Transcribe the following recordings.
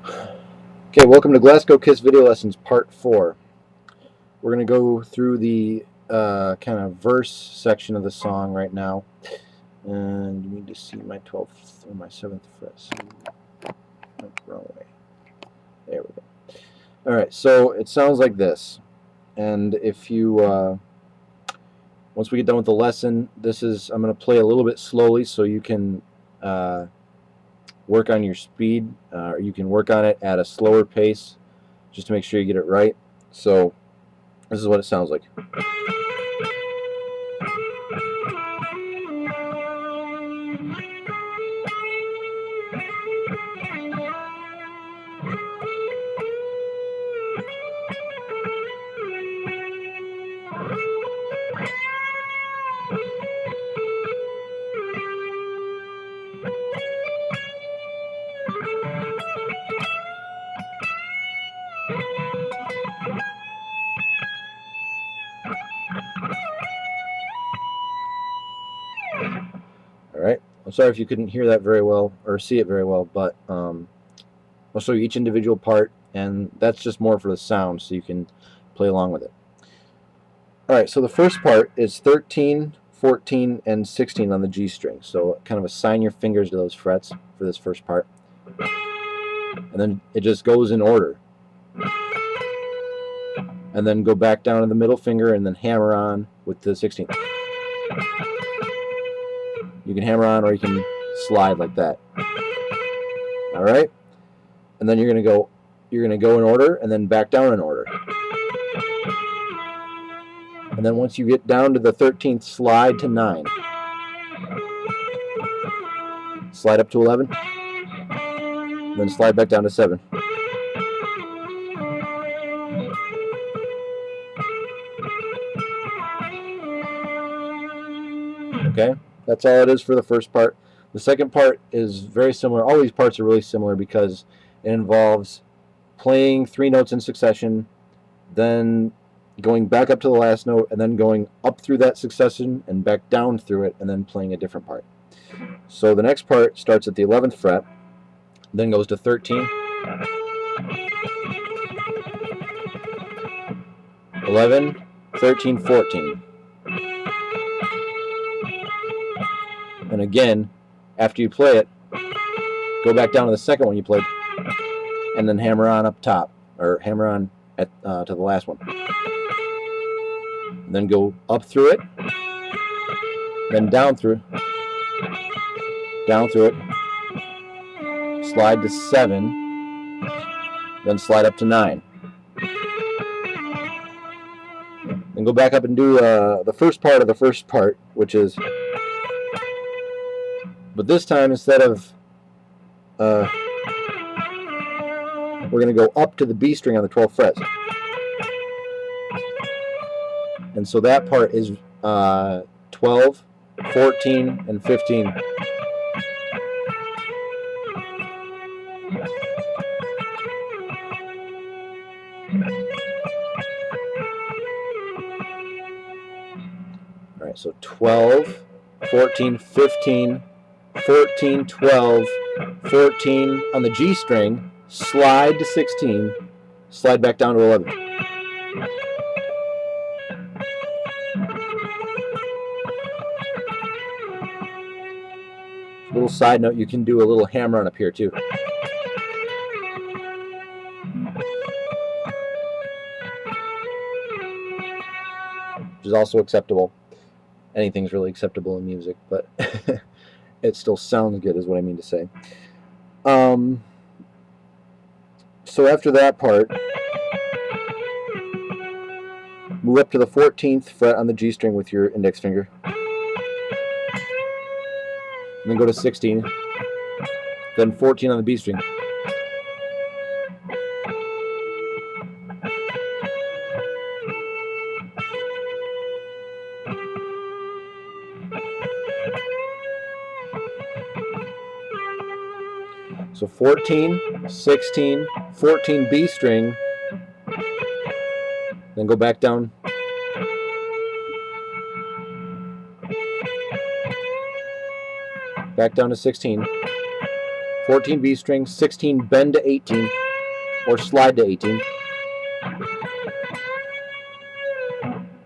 Okay, welcome to Glasgow Kiss Video Lessons Part 4. We're going to go through the kind of verse section of the song right now. And you need to see my 12th or my 7th fret. Wrong way. There we go. Alright, so it sounds like this. And if you, once we get done with the lesson, I'm going to play a little bit slowly so you can work on your speed, or you can work on it at a slower pace just to make sure you get it right. So this is what it sounds like. Alright, I'm sorry if you couldn't hear that very well or see it very well, but I'll show you each individual part, and that's just more for the sound so you can play along with it. Alright, so the first part is 13, 14, and 16 on the G string. So kind of assign your fingers to those frets for this first part. And then it just goes in order. And then go back down to the middle finger and then hammer on with the 16th. You can hammer on or you can slide like that. Alright? And then you're gonna go in order and then back down in order. And then once you get down to the 13th, slide to 9. Slide up to 11. And then slide back down to 7. Okay, that's all it is for the first part. The second part is very similar. All these parts are really similar because it involves playing 3 notes in succession, then going back up to the last note, and then going up through that succession and back down through it, and then playing a different part. So the next part starts at the 11th fret, then goes to 13, 11, 13, 14. And again, after you play it, go back down to the second one you played, and then hammer on up top, or hammer on at to the last one. And then go up through it, then down through it, slide to 7, then slide up to 9. Then go back up and do the first part of the first part, which is, but this time instead of, we're going to go up to the B string on the 12th fret. And so that part is 12, 14, and 15. Alright, so 12, 14, 15, 14, 12, 14 on the G string, slide to 16, slide back down to 11. Little side note, you can do a little hammer on up here too. Which is also acceptable. Anything's really acceptable in music, but it still sounds good is what I mean to say. So after that part, move up to the 14th fret on the G string with your index finger. And then go to 16, then 14 on the B string. So 14, 16, 14 B string, then go back down. Back down to 16, 14 B string, 16, bend to 18, or slide to 18.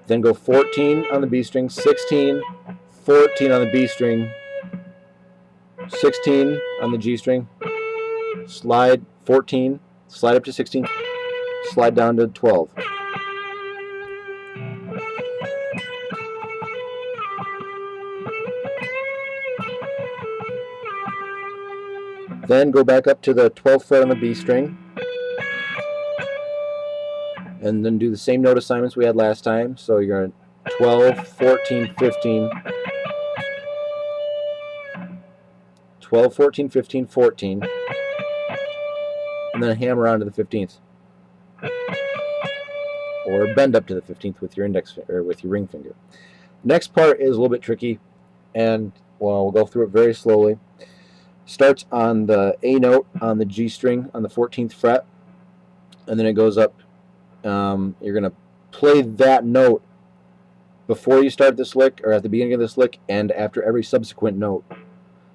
Then go 14 on the B string, 16, 14 on the B string, 16 on the G string, slide 14, slide up to 16, slide down to 12. Then go back up to the 12th fret on the B string, and then do the same note assignments we had last time. So you're going 12, 14, 15, 12, 14, 15, 14, and then hammer on to the 15th. Or bend up to the 15th with your index or with your ring finger. Next part is a little bit tricky, and well, we'll go through it very slowly. Starts on the A note on the G string on the 14th fret, and then it goes up. You're going to play that note before you start this lick, or at the beginning of this lick, and after every subsequent note.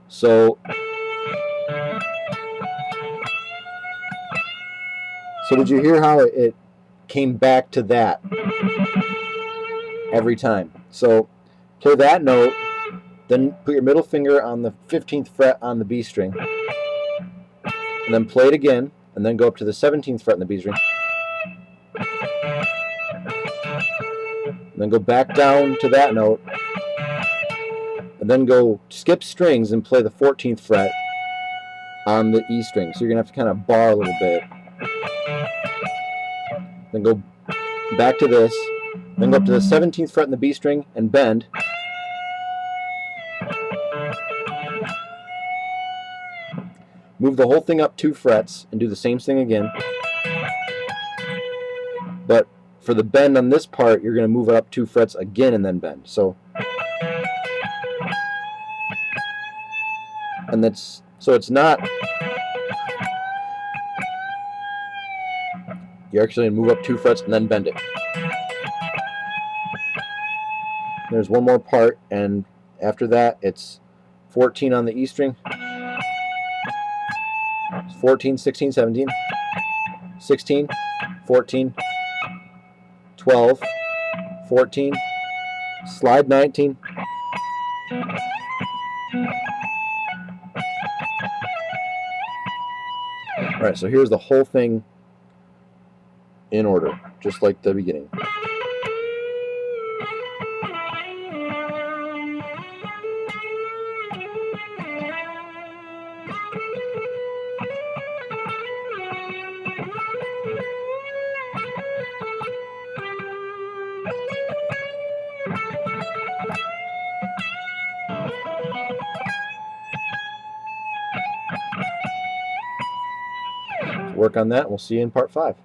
So did you hear how it came back to that every time? So play that note, then put your middle finger on the 15th fret on the B string, and then play it again, and then go up to the 17th fret on the B string, and then go back down to that note, and then go skip strings and play the 14th fret on the E string. So you're going to have to kind of bar a little bit. Then go back to this, then go up to the 17th fret in the B string and bend. Move the whole thing up 2 frets and do the same thing again. But for the bend on this part, you're going to move it up 2 frets again and then bend. So, and that's so it's not. You're actually going to move up 2 frets and then bend it. There's one more part, and after that, it's 14 on the E string, 14, 16, 17, 16, 14, 12, 14, slide 19, Alright, so here's the whole thing in order, just like the beginning. Work on that, and we'll see you in part 5.